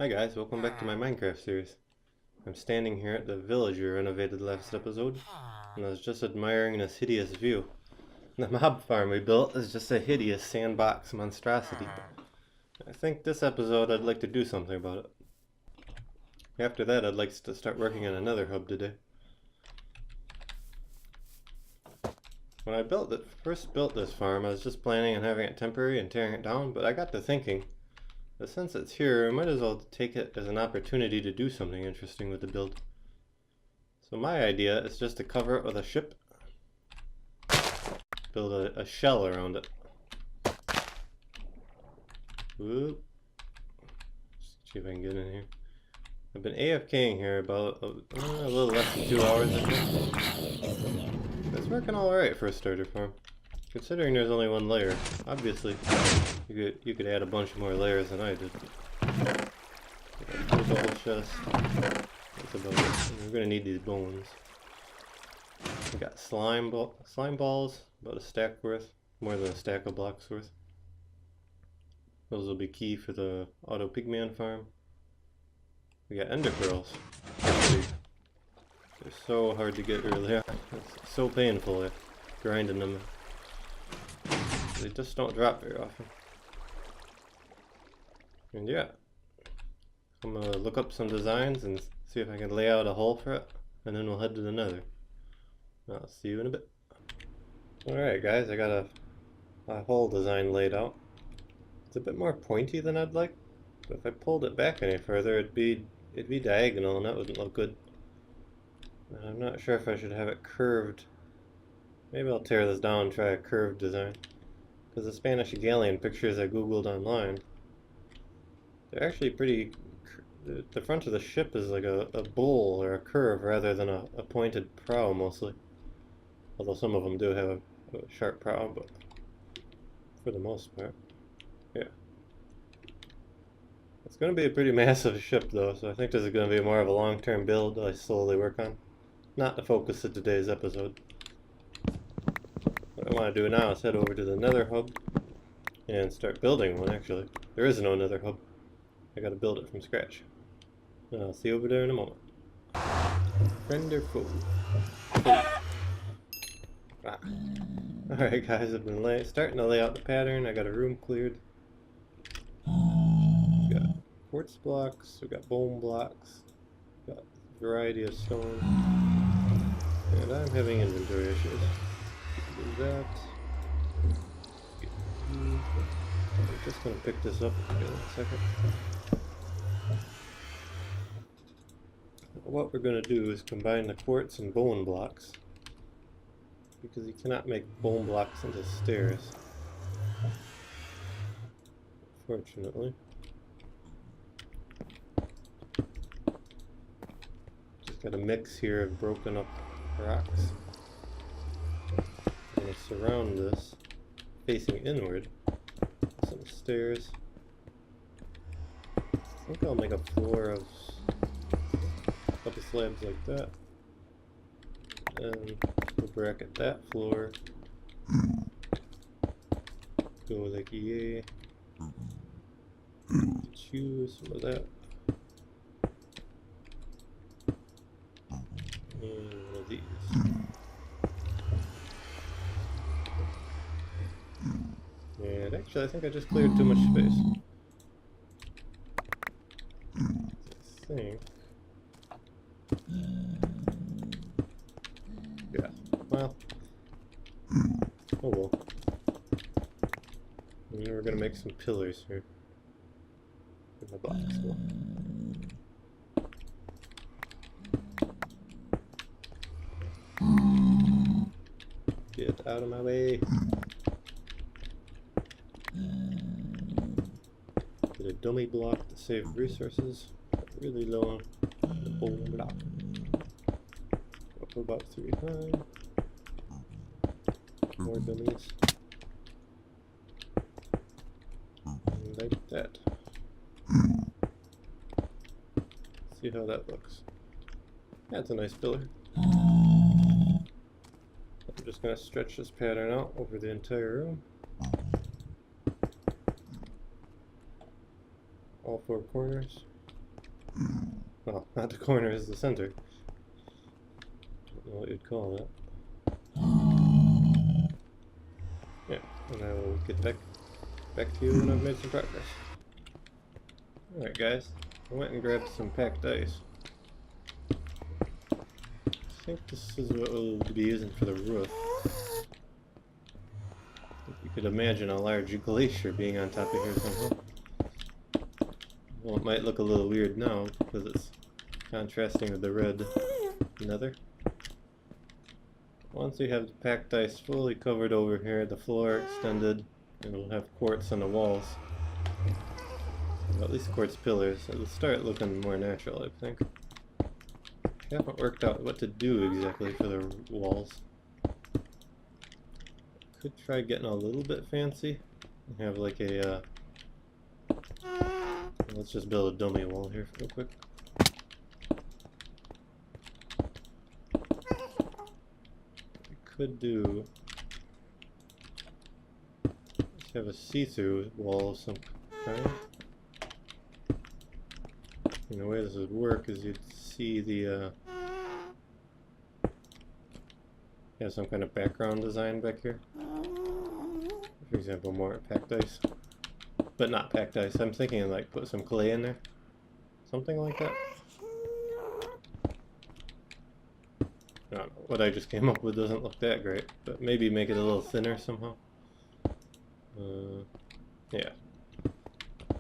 Hi guys, welcome back to my Minecraft series. I'm standing here at the village we renovated last episode, and I was just admiring this hideous view. The mob farm we built is just a hideous sandbox monstrosity. I think this episode I'd like to do something about it. After that I'd like to start working on another hub today. When I first built this farm, I was just planning on having it temporary and tearing it down, but I got to thinking, that since it's here, we might as well take it as an opportunity to do something interesting with the build. So my idea is just to cover it with a ship, build a shell around it. Whoop. See if I can get in here. I've been AFKing here about a little less than 2 hours, I think. It's working alright for a starter farm. Considering there's only one layer, obviously you could add a bunch more layers than I did. There's a whole chest. That's about it. We're gonna need these bones. We got slime balls, about a stack worth, more than a stack of blocks worth. Those will be key for the auto pigman farm. We got ender pearls. They're so hard to get early on. It's so painful grinding them. They just don't drop very often. And yeah, I'm gonna look up some designs and see if I can lay out a hole for it, and then we'll head to the nether. I'll see you in a bit. Alright guys, I got a hole design laid out. It's a bit more pointy than I'd like, but if I pulled it back any further it'd be diagonal and that wouldn't look good. And I'm not sure if I should have it curved. Maybe I'll tear this down and try a curved design. Because the Spanish galleon pictures I googled online, they're actually pretty... The front of the ship is like a bowl or a curve rather than a pointed prow mostly. Although some of them do have a sharp prow, but for the most part, yeah. It's going to be a pretty massive ship though, so I think this is going to be more of a long-term build that I slowly work on. Not the focus of today's episode. What I want to do now is head over to the nether hub and start building one actually. There is no nether hub. I gotta build it from scratch. I'll see you over there in a moment. Friend or foe? Ah. Alright guys, I've been starting to lay out the pattern. I got a room cleared. We got quartz blocks, we got bone blocks, got a variety of stone. And I'm having inventory issues. Do that. I'm just gonna pick this up in a second. What we're going to do is combine the quartz and bone blocks, because you cannot make bone blocks into stairs, fortunately. Just got a mix here of broken up rocks. I'm going to surround this facing inward with some stairs. I think I'll make a floor of couple slabs like that, and we'll bracket that floor, go like yay, choose some of that, and one of these. And actually I think I just cleared too much space. I think. Yeah, well, oh well. And then we're gonna make some pillars here in the box. Well. Get out of my way. Get a dummy block to save resources. Really low on the bone block. Up about 3 high. More dummies. Like that. See how that looks. That's a nice pillar. I'm just going to stretch this pattern out over the entire room. All 4 corners. Well, not the corner, is the center. Don't know what you'd call that. Yeah, and I will get back to you when I've made some progress. Alright guys, I went and grabbed some packed ice. I think this is what we'll be using for the roof. You could imagine a large glacier being on top of here somehow. Well, it might look a little weird now because it's contrasting with the red nether. Once we have the packed ice fully covered over here, the floor extended, and we'll have quartz on the walls. Well, at least quartz pillars. It'll start looking more natural, I think. I haven't worked out what to do exactly for the walls. Could try getting a little bit fancy and have like a let's just build a dummy wall here real quick. We could do let's have a see-through wall of some kind. And the way this would work is you'd see the have some kind of background design back here. For example, more packed ice. But not packed ice. I'm thinking like put some clay in there. Something like that. I don't know. What I just came up with doesn't look that great. But maybe make it a little thinner somehow. Yeah.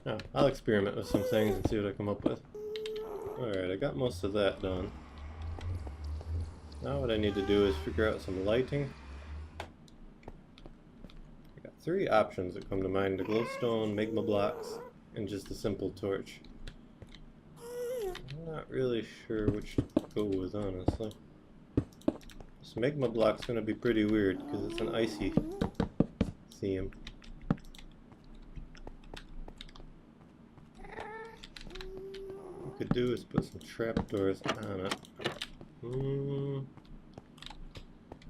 Oh, I'll experiment with some things and see what I come up with. Alright, I got most of that done. Now what I need to do is figure out some lighting. I got three options that come to mind: the glowstone, magma blocks, and just a simple torch. I'm not really sure which to go with, honestly. This magma block's gonna be pretty weird because it's an icy theme. What we could do is put some trapdoors on it.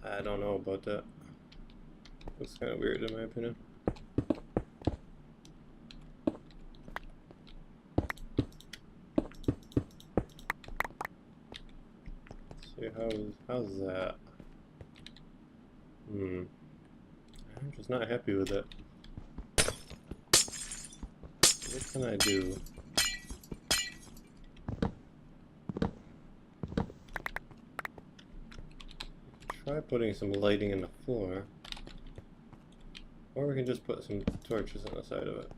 I don't know about that. Looks kind of weird in my opinion. Let's see, how's that? I'm just not happy with it. What can I do? Try putting some lighting in the floor. Or we can just put some torches on the side of it.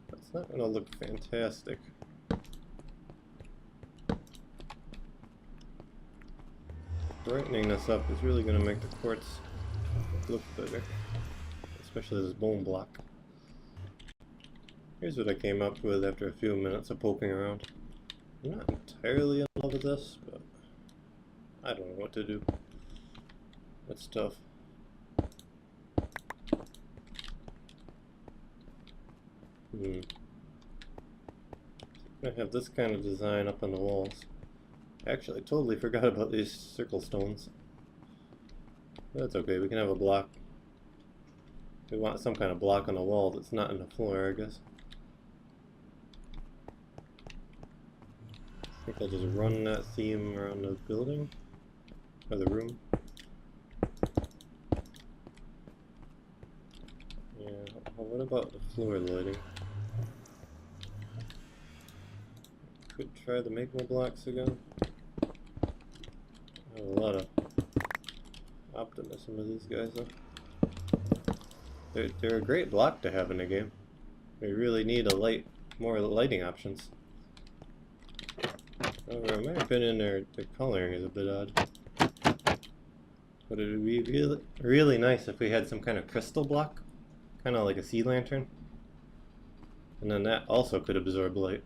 That's not going to look fantastic. Brightening this up is really going to make the quartz look better. Especially this bone block. Here's what I came up with after a few minutes of poking around. I'm not entirely in love with this, but I don't know what to do. It's tough. I have this kind of design up on the walls. Actually, I totally forgot about these circle stones. That's okay, we can have a block. We want some kind of block on the wall that's not in the floor, I guess. I think I'll just run that theme around the building, or the room. Yeah, what about the floor lighting? Could try the magma blocks again. I have a lot of optimism with these guys though. They're a great block to have in the game. We really need more lighting options. However, in my opinion, their coloring is a bit odd. But it would be really nice if we had some kind of crystal block, kind of like a sea lantern, and then that also could absorb light.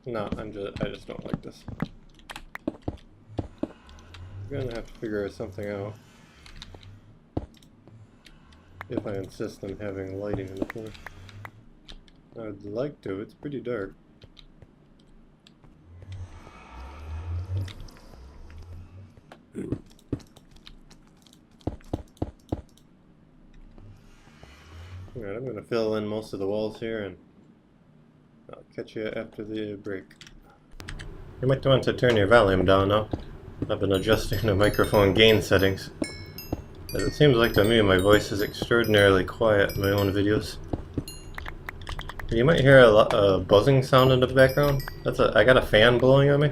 No, I just don't like this. We're gonna have to figure something out if I insist on having lighting in the floor. I'd like to. It's pretty dark. Alright, I'm going to fill in most of the walls here and catch you after the break. You might want to turn your volume down now. I've been adjusting the microphone gain settings. But it seems like to me my voice is extraordinarily quiet in my own videos. You might hear a buzzing sound in the background. I got a fan blowing on me.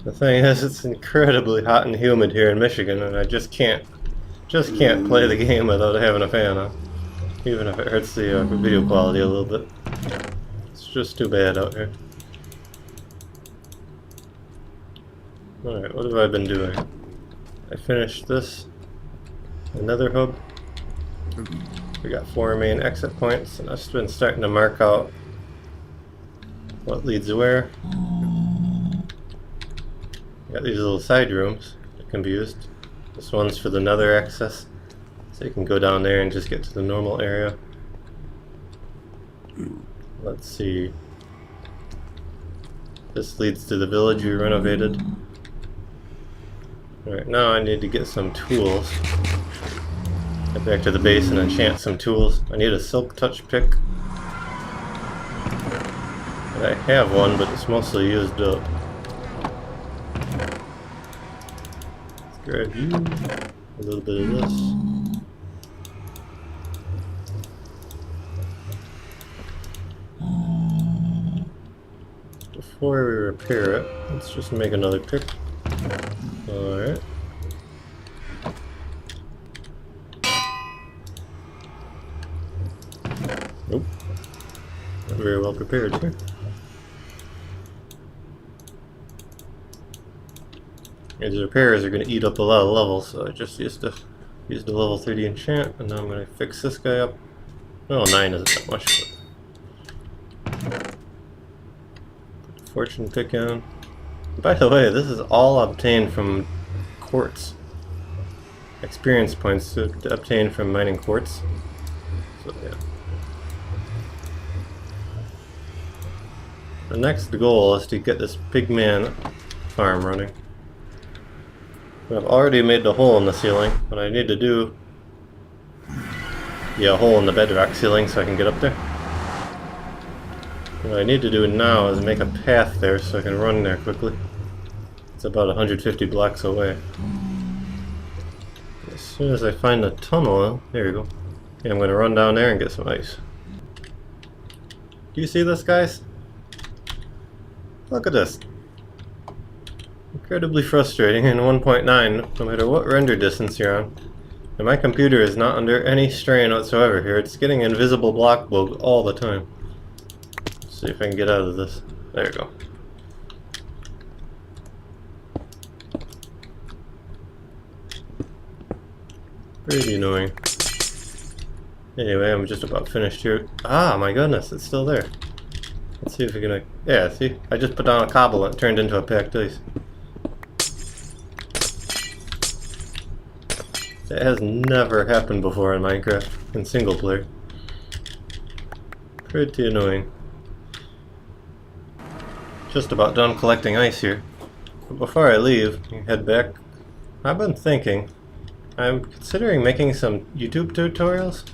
The thing is, it's incredibly hot and humid here in Michigan, and I just can't play the game without having a fan on. Even if it hurts the video quality a little bit. It's just too bad out here. Alright, what have I been doing? I finished this. Another hub. We got 4 main exit points, and I've just been starting to mark out what leads where. Got these little side rooms that can be used. This one's for the nether access, so you can go down there and just get to the normal area. Let's see. This leads to the village we renovated. Alright, now I need to get some tools. Get back to the base and enchant some tools. I need a silk touch pick. And I have one, but it's mostly used up. Let's grab you. A little bit of this. Before we repair it, let's just make another pick. Alright. Nope. Not very well prepared here. These repairs are going to eat up a lot of levels, so I just used the level 30 enchant, and now I'm going to fix this guy up. Well, 9 isn't that much, but put the fortune pick on. By the way, this is all obtained from quartz. Experience points to obtain from mining quartz. So yeah. The next goal is to get this pigman farm running. I've already made the hole in the ceiling. What I need to do, a hole in the bedrock ceiling so I can get up there. What I need to do now is make a path there so I can run there quickly. It's about 150 blocks away. As soon as I find the tunnel, there you go. Okay, I'm going to run down there and get some ice. Do you see this, guys? Look at this. Incredibly frustrating in 1.9, no matter what render distance you're on. And my computer is not under any strain whatsoever here. It's getting invisible block bug all the time. Let's see if I can get out of this. There you go. Pretty annoying. Anyway, I'm just about finished here. Ah, my goodness, it's still there. Let's see if we can... Yeah, see? I just put down a cobble and it turned into a packed ice. That has never happened before in Minecraft, in single player. Pretty annoying. Just about done collecting ice here. But before I leave and head back, I've been thinking, I'm considering making some YouTube tutorials,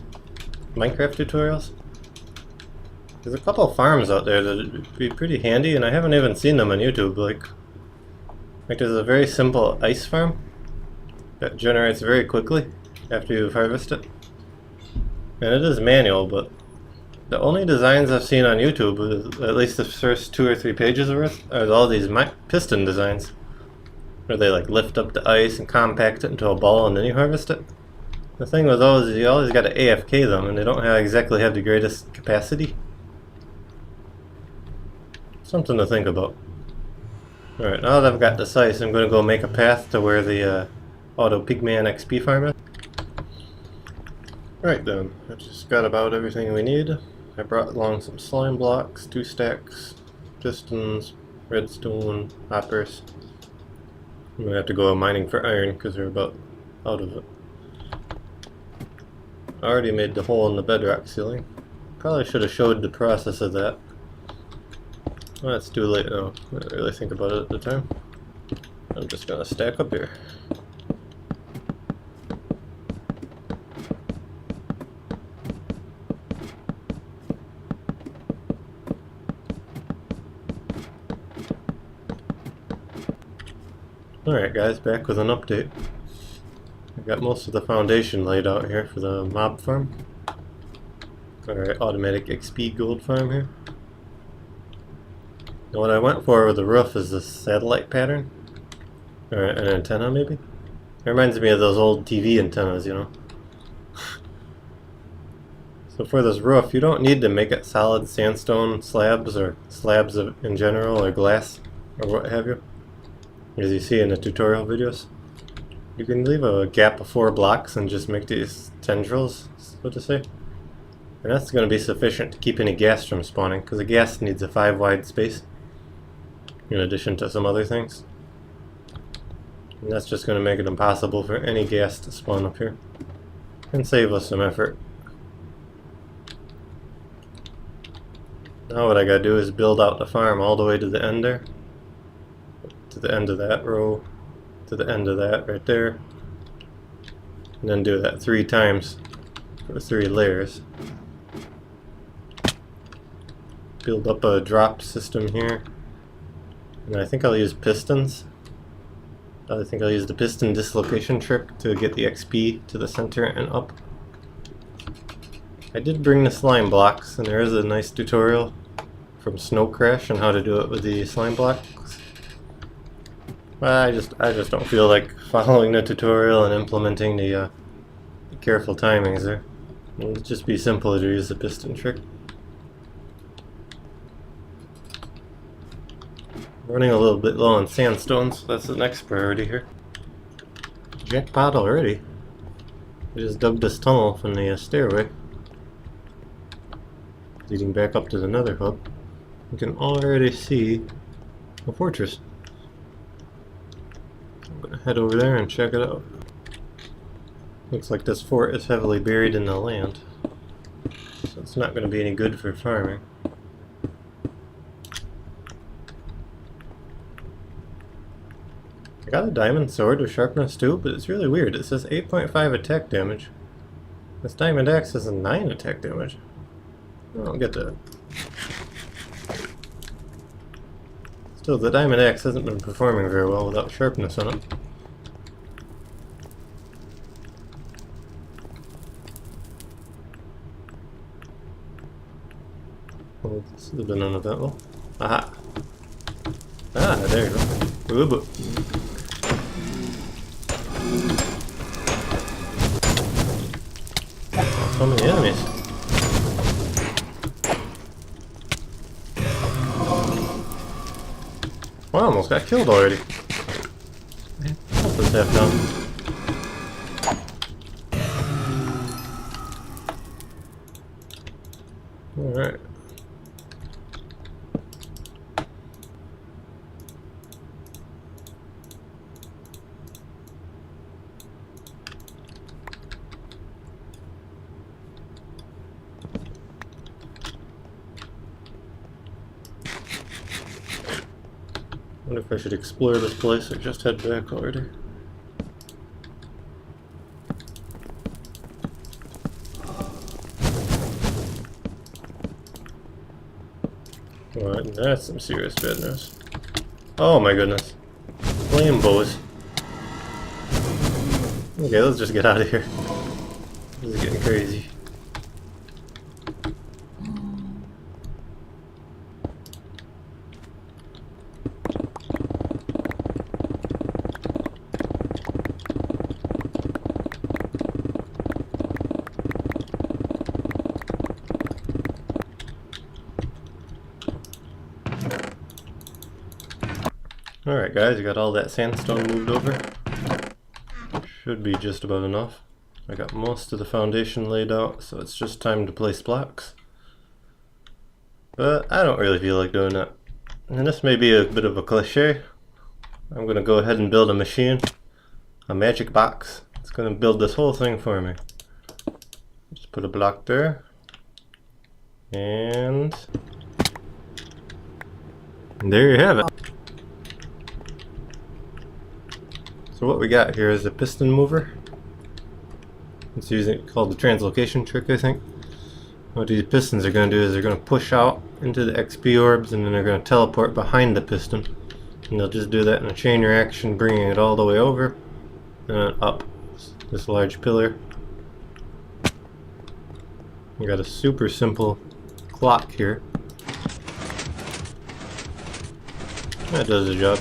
Minecraft tutorials. There's a couple farms out there that would be pretty handy, and I haven't even seen them on YouTube. Like there's a very simple ice farm that generates very quickly after you've harvested. And it is manual, but the only designs I've seen on YouTube, at least the first 2 or 3 pages of it, are all these piston designs. Where they like lift up the ice and compact it into a ball and then you harvest it. The thing with those is you always got to AFK them and they don't exactly have the greatest capacity. Something to think about. Alright, now that I've got this ice, I'm going to go make a path to where the Auto Pigman XP farm is. Right then, I just got about everything we need. I brought along some slime blocks, 2 stacks, pistons, redstone, hoppers. I'm going to have to go mining for iron because we're about out of it. I already made the hole in the bedrock ceiling. Probably should have showed the process of that. Well, it's too late now. I didn't really think about it at the time. I'm just going to stack up here. Alright guys, back with an update. I got most of the foundation laid out here for the mob farm. Alright, automatic XP gold farm here. Now what I went for with the roof is this satellite pattern. Or an antenna maybe? It reminds me of those old TV antennas, you know. So for this roof, you don't need to make it solid sandstone slabs or slabs in general or glass or what have you. As you see in the tutorial videos. You can leave a gap of 4 blocks and just make these tendrils, so to say. And that's going to be sufficient to keep any gas from spawning, because the gas needs a 5 wide space, in addition to some other things. And that's just going to make it impossible for any gas to spawn up here, and save us some effort. Now what I gotta do is build out the farm all the way to the end there. To the end of that row, to the end of that right there, and then do that 3 times for 3 layers. Build up a drop system here, and I think I'll use pistons. I think I'll use the piston dislocation trick to get the XP to the center and up. I did bring the slime blocks, and there is a nice tutorial from Snow Crash on how to do it with the slime blocks. Well, I just don't feel like following the tutorial and implementing the careful timings there. It would just be simpler to use the piston trick. Running a little bit low on sandstone, so that's the next priority here. Jackpot already. I just dug this tunnel from the stairway, leading back up to the nether hub. You can already see a fortress. I'm gonna head over there and check it out. Looks like this fort is heavily buried in the land, so it's not gonna be any good for farming. I got a diamond sword with sharpness 2, but it's really weird. It says 8.5 attack damage. This diamond axe has a 9 attack damage. I don't get that. Still, the diamond axe hasn't been performing very well without sharpness on it. Well, this has been uneventful. Aha! Ah, there you go. Ooh, so many enemies. Well, I almost got killed already. What was that done? Alright. I wonder if I should explore this place or just head back already. Alright, that's some serious bad news. Oh my goodness. Flame bows. Okay, let's just get out of here. This is getting crazy. Alright guys, I got all that sandstone moved over. Should be just about enough. I got most of the foundation laid out, so it's just time to place blocks. But I don't really feel like doing that. And this may be a bit of a cliche. I'm going to go ahead and build a machine. A magic box. It's going to build this whole thing for me. Just put a block there. And there you have it. So what we got here is a piston mover. It's called the translocation trick, I think. What these pistons are going to do is they're going to push out into the XP orbs, and then they're going to teleport behind the piston And they'll just do that in a chain reaction, bringing it all the way over and then up this large pillar. We got a super simple clock here. That does the job.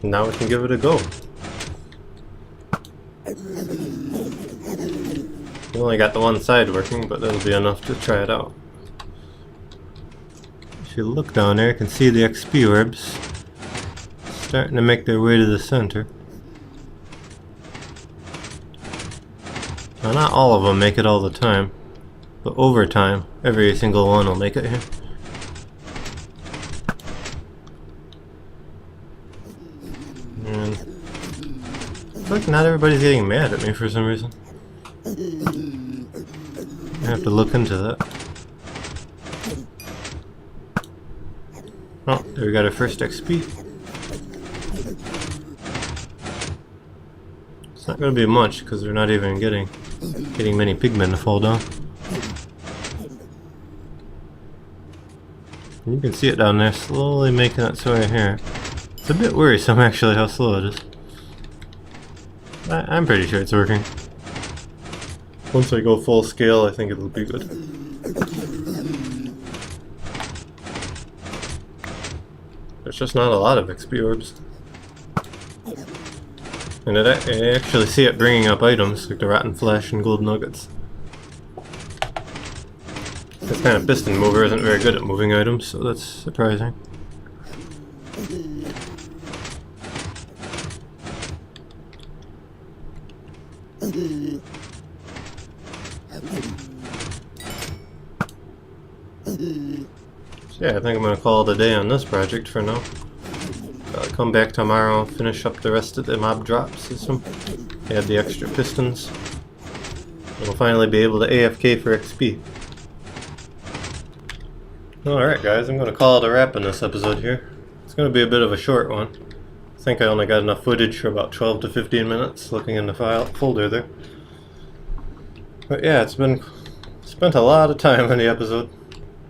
Now we can give it a go. We only got the one side working, but that'll be enough to try it out. If you look down there, you can see the XP orbs starting to make their way to the center. Now, not all of them make it all the time, but over time, every single one will make it here. And it's like not everybody's getting mad at me for some reason. I have to look into that. Oh, there we got our first XP. It's not going to be much because we're not even getting many pigmen to fall down. And you can see it down there slowly making its way here. It's a bit worrisome actually how slow it is. I'm pretty sure it's working. Once I go full scale, I think it'll be good. There's just not a lot of XP orbs. And I actually see it bringing up items like the rotten flesh and gold nuggets. This kind of piston mover isn't very good at moving items, so that's surprising. So yeah, I think I'm going to call it a day on this project for now. I'll come back tomorrow, finish up the rest of the mob drop system, add the extra pistons, and we'll finally be able to AFK for XP. Alright guys, I'm going to call it a wrap in this episode here. It's going to be a bit of a short one. I think I only got enough footage for about 12 to 15 minutes looking in the folder there. But yeah, spent a lot of time on the episode.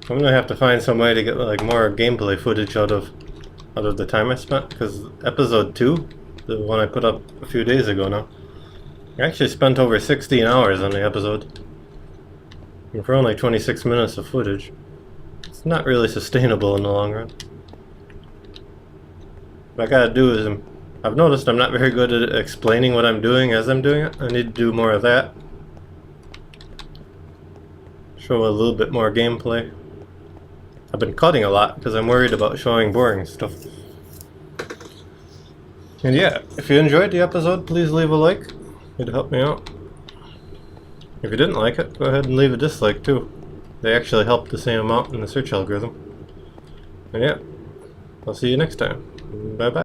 I'm going to have to find some way to get like more gameplay footage out of the time I spent, because episode 2, the one I put up a few days ago now, I actually spent over 16 hours on the episode. And for only 26 minutes of footage. It's not really sustainable in the long run. What I gotta do is, I've noticed I'm not very good at explaining what I'm doing as I'm doing it. I need to do more of that. Show a little bit more gameplay. I've been cutting a lot because I'm worried about showing boring stuff. And yeah, if you enjoyed the episode, please leave a like. It'd help me out. If you didn't like it, go ahead and leave a dislike too. They actually help the same amount in the search algorithm. And yeah, I'll see you next time. Bye bye.